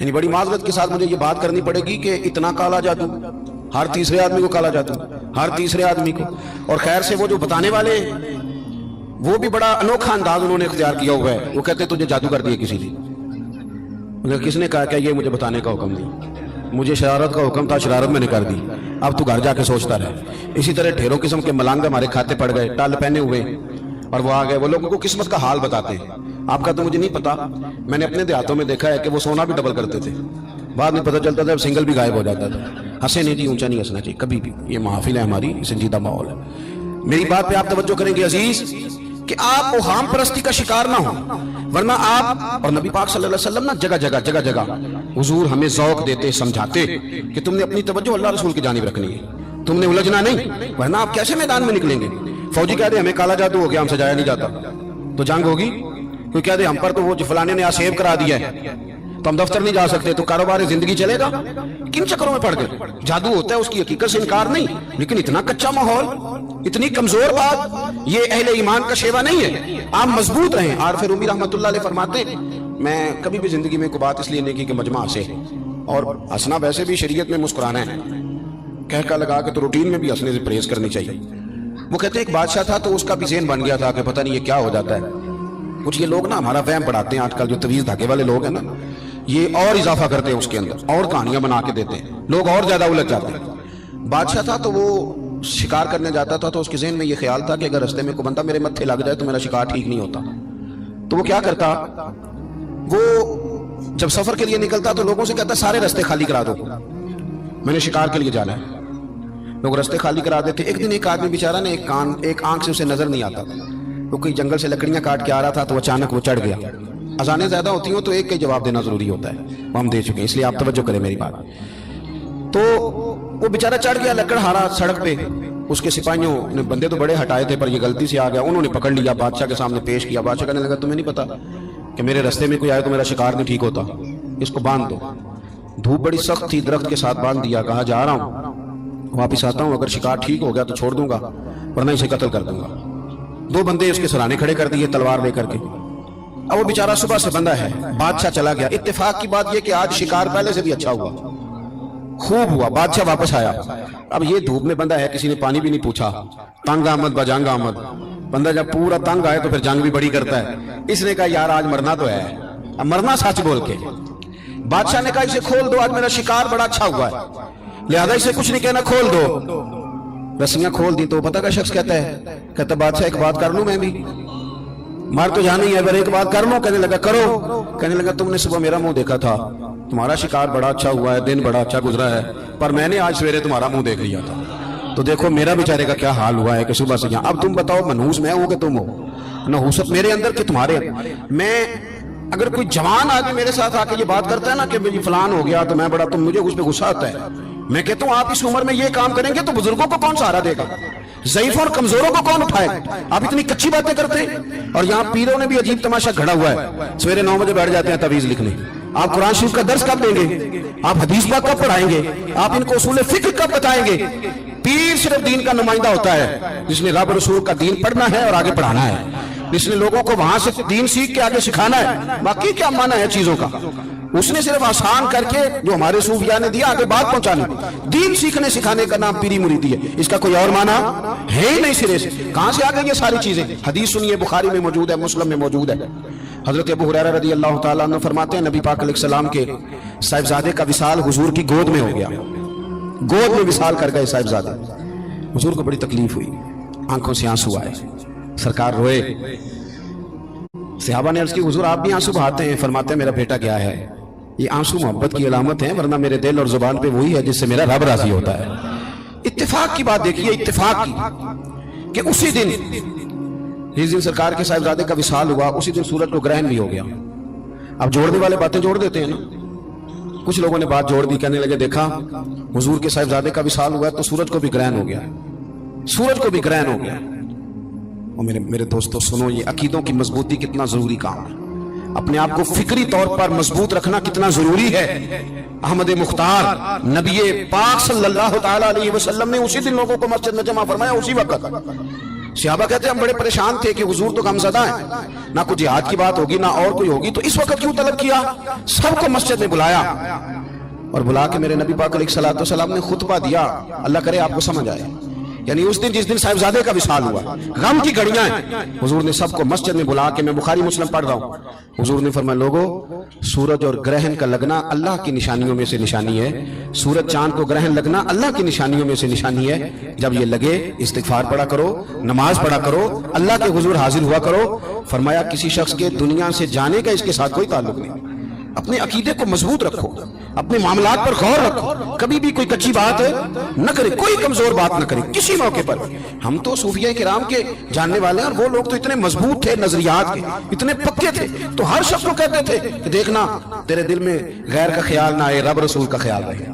یعنی بڑی معذرت کے ساتھ مجھے یہ بات کرنی پڑے گی کہ اتنا کالا جادو، ہر تیسرے آدمی کو کالا جادو، ہر تیسرے آدمی کو. اور خیر سے وہ جو بتانے والے وہ بھی بڑا انوکھا انداز انہوں نے اختیار کیا ہوا ہے. وہ کہتے تجھے جادو کر دیا کسی نے. مگر کس نے کہا کہ یہ مجھے بتانے کا حکم نہیں، مجھے شرارت کا حکم تھا، شرارت میں نے کر دی، اب تو گھر جا کے سوچتا رہے. اسی طرح ڈھیروں قسم کے ملانگ ہمارے کھاتے پڑ گئے، ٹال پہنے ہوئے، اور وہ آ گئے. وہ لوگوں کو قسمت کا حال بتاتے ہیں. آپ کا تو مجھے نہیں پتا، میں نے اپنے دیہاتوں میں دیکھا ہے کہ وہ سونا بھی ڈبل کرتے تھے، بعد میں پتہ چلتا تھا سنگل بھی غائب ہو جاتا تھا. ہنسے نہیں جی، اونچا نہیں ہنسنا چاہیے کبھی بھی. یہ محافل ہے ہماری، سنجیدہ ماحول ہے. میری بات پہ آپ توجہ کریں گے عزیز کہ آپ اوہام پرستی کا شکار نہ ہوں، ورنہ آپ اور نبی پاک صلی اللہ علیہ وسلم نا جگہ جگہ حضور ہمیں ذوق دیتے، سمجھاتے کہ تم نے اپنی توجہ اللہ رسول کی جانب رکھنی ہے، تم نے الجھنا نہیں، ورنہ آپ کیسے میدان میں نکلیں گے. فوجی کہہ دے ہمیں کالا جادو ہو گیا، ہم سے جایا نہیں جاتا، تو جنگ ہوگی. کوئی کہہ دے ہم پر تو وہ فلانے نے آسیب کرا دیا ہے تو ہم دفتر نہیں جا سکتے، تو کاروبار زندگی چلے گا. کن چکروں میں پڑ گئے؟ جادو ہوتا ہے، اس کی حقیقت سے انکار نہیں، لیکن اتنا کچا ماحول، اتنی کمزور بات، یہ اہل ایمان کا شیوا نہیں ہے. آپ مضبوط رہیں. عارف رومی رحمۃ اللہ علیہ فرماتے میں کبھی بھی زندگی میں کوئی بات اس لیے نہیں کی کہ مجمع ہنسے، اور ہنسنا ویسے بھی شریعت میں مسکرانا ہے، کہہ لگا کے تو روٹین میں بھی ہنسنے سے پرہیز کرنی چاہیے. وہ کہتے ہیں ایک بادشاہ تھا تو اس کا بھی ذہن بن گیا تھا کہ پتہ نہیں یہ کیا ہو جاتا ہے. کچھ یہ لوگ نا ہمارا وہم پڑھاتے ہیں آج کل، جو تویز دھاگے والے لوگ ہیں نا، یہ اور اضافہ کرتے ہیں اس کے اندر، اور کہانیاں بنا کے دیتے ہیں، لوگ اور زیادہ الجھ جاتے ہیں. بادشاہ تھا تو وہ شکار کرنے جاتا تھا تو اس کے ذہن میں یہ خیال تھا کہ اگر رستے میں کوئی بندہ میرے متھے لگ جائے تو میرا شکار ٹھیک نہیں ہوتا. تو وہ کیا کرتا، وہ جب سفر کے لیے نکلتا تو لوگوں سے کہتا سارے رستے خالی کرا دو، میں نے شکار کے لیے جانا ہے. لوگ رستے خالی کرا دیتے. ایک دن ایک آدمی بیچارہ نے ایک آنکھ سے اسے نظر نہیں آتا تھا، وہ کوئی جنگل سے لکڑیاں کاٹ کے آ رہا تھا تو اچانک وہ چڑھ گیا. اذانیں زیادہ ہوتی ہوں تو ایک کا جواب دینا ضروری ہوتا ہے، وہ ہم دے چکے ہیں، اس لیے آپ توجہ کریں میری بات. تو وہ بیچارہ چڑھ گیا لکڑہارا سڑک پہ. اس کے سپاہیوں نے بندے تو بڑے ہٹائے تھے پر یہ غلطی سے آ گیا، انہوں نے پکڑ لیا، بادشاہ کے سامنے پیش کیا. بادشاہ کہنے لگا تمہیں نہیں پتا کہ میرے رستے میں کوئی آئے تو میرا شکار نہیں ٹھیک ہوتا، اس کو باندھ دو. دھوپ بڑی سخت تھی، درخت کے ساتھ باندھ دیا. کہا جا رہا ہوں، واپس آتا ہوں، اگر شکار ٹھیک ہو گیا تو چھوڑ دوں گا ورنہ اسے قتل کر دوں گا. 2 بندے اس کے سرانے کھڑے کر دیے تلوار لے کر کے. اب وہ بیچارہ صبح سے بندہ ہے. بادشاہ چلا گیا. اتفاق کی بات یہ کہ آج شکار پہلے سے بھی اچھا ہوا، خوب ہوا. بادشاہ واپس آیا. اب یہ دھوپ میں بندہ ہے، کسی نے پانی بھی نہیں پوچھا. تنگ آمد بجنگ آمد. بندہ جب پورا تنگ آئے تو پھر جنگ بھی بڑی کرتا ہے. اس نے کہا یار آج مرنا تو ہے، اب مرنا سچ بول کے. بادشاہ نے کہا اسے کھول دو، آج میرا شکار بڑا اچھا ہوا ہے، لہذا اسے کچھ نہیں کہنا، کھول دو. رسیاں کھول دی تو پتہ کا شخص کہتا ہے، کہتا بادشاہ ایک بات کر لوں میں بھی، مار تو جانا ہی ہے، اگر ایک بات کر لوں. کہنے لگا کرو. کہنے لگا تم نے صبح میرا منہ دیکھا تھا، تمہارا شکار بڑا اچھا ہوا ہے، دن بڑا اچھا گزرا ہے، پر میں نے آج سویرے تمہارا منہ دیکھ لیا تھا، تو دیکھو میرا بیچارے کا کیا حال ہوا ہے کہ صبح سے یہاں. اب تم بتاؤ منحوس میں ہوں کہ تم ہو؟ نحوست میرے اندر کہ تمہارے؟ میں اگر کوئی جوان آدمی میرے ساتھ آ کے یہ بات کرتا ہے نا کہ مجھے فلان ہو گیا تو میں بڑا، تم مجھے اس پہ غصہ آتا ہے. میں کہتا ہوں آپ اس عمر میں یہ کام کریں گے تو بزرگوں کو کون سہارا دے گا؟ ضعیفوں اور کمزوروں کو کون اٹھائے گا؟ آپ اتنی کچی باتیں کرتے ہیں. اور یہاں پیروں نے بھی عجیب تماشا گھڑا ہوا ہے. سویرے 9 بجے بیٹھ جاتے ہیں تعویذ لکھنے. آپ قرآن شریف کا درس کب دیں گے؟ آپ حدیث پاک کب پڑھائیں گے؟ آپ ان کو اصول فقہ کب بتائیں گے؟ پیر صرف دین کا نمائندہ ہوتا ہے جس نے رب رسول کا دین پڑھنا ہے اور آگے پڑھانا ہے، جس نے لوگوں کو وہاں سے دین سیکھ کے آگے سکھانا ہے. باقی کیا معنی ہے چیزوں کا؟ اس نے صرف آسان کر کے جو ہمارے صوفیاء نے دیا آگے بات پہنچانے. دین سیکھنے سکھانے کا نام پیری مریدی ہے، اس کا کوئی اور معنی ہے ہی نہیں سرے سے. کہاں سے آ گئی یہ ساری چیزیں؟ حدیث سنیے، بخاری میں موجود ہے، مسلم میں موجود ہے. حضرت ابو ہریرہ رضی اللہ تعالیٰ عنہ فرماتے ہیں نبی پاک علیہ السلام کے صاحبزادے کا وصال حضور کی گود میں ہو گیا. گود میں وصال کر گئے صاحبزادے. حضور کو بڑی تکلیف ہوئی، آنکھوں سے آنسو آئے، سرکار روئے. صحابہ نے عرض کی حضور آپ بھی آنسو بہاتے ہیں؟ فرماتے ہیں میرا بیٹا گیا ہے. یہ آنسو محبت کی علامت ہے، ورنہ میرے دل اور زبان پہ وہی ہے جس سے میرا رب راضی ہوتا ہے. اتفاق کی بات دیکھیے، اتفاق کی کہ اسی دن جس دن سرکار کے صاحبزادے کا وصال ہوا اسی دن سورج کو گرہن بھی ہو گیا. اب جوڑنے والے باتیں جوڑ دیتے ہیں نا. کچھ لوگوں نے بات جوڑ دی، کہنے لگے دیکھا حضور کے صاحبزادے کا وصال ہوا تو سورج کو بھی گرہن ہو گیا، سورج کو بھی گرہن ہو گیا. اور میرے دوستو سنو، یہ عقیدوں کی مضبوطی کتنا ضروری کام ہے. اپنے آپ کو فکری طور پر مضبوط رکھنا کتنا ضروری ہے. احمد مختار نبی پاک صلی اللہ تعالی علیہ وسلم نے اسی دن لوگوں کو مسجد میں جمع فرمایا، اسی وقت صحابہ کہتے ہیں ہم بڑے پریشان تھے کہ حضور تو غمزدہ ہیں، نہ کوئی جہاد کی بات ہوگی نہ اور کوئی ہوگی، تو اس وقت کیوں طلب کیا؟ سب کو مسجد میں بلایا اور بلا کے میرے نبی پاک علیہ الصلوۃ والسلام نے خطبہ دیا، اللہ کرے آپ کو سمجھ آئے، یعنی اس دن جس دن صاحبزادے کا وصال ہوا، غم کی گھڑیاں ہیں، حضور نے سب کو مسجد میں بلا کے، میں بخاری مسلم پڑھ رہا ہوں، حضور نے فرمایا لوگو سورج اور گرہن کا لگنا اللہ کی نشانیوں میں سے نشانی ہے، سورج چاند کو گرہن لگنا اللہ کی نشانیوں میں سے نشانی ہے، جب یہ لگے استغفار پڑھا کرو، نماز پڑھا کرو، اللہ کے حضور حاضر ہوا کرو۔ فرمایا کسی شخص کے دنیا سے جانے کا اس کے ساتھ کوئی تعلق نہیں، اپنے عقیدے کو مضبوط رکھو، اپنے معاملات پر غور رکھو، کبھی بھی کوئی کچی بات نہ کرے، کوئی کمزور بات نہ کرے کسی موقع پر۔ ہم تو صوفیہ کرام کے جاننے والے ہیں، اور وہ لوگ تو اتنے مضبوط تھے نظریات کے، اتنے پکے تھے، تو ہر شخص کو کہتے تھے کہ دیکھنا تیرے دل میں غیر کا خیال نہ آئے، رب رسول کا خیال رہے۔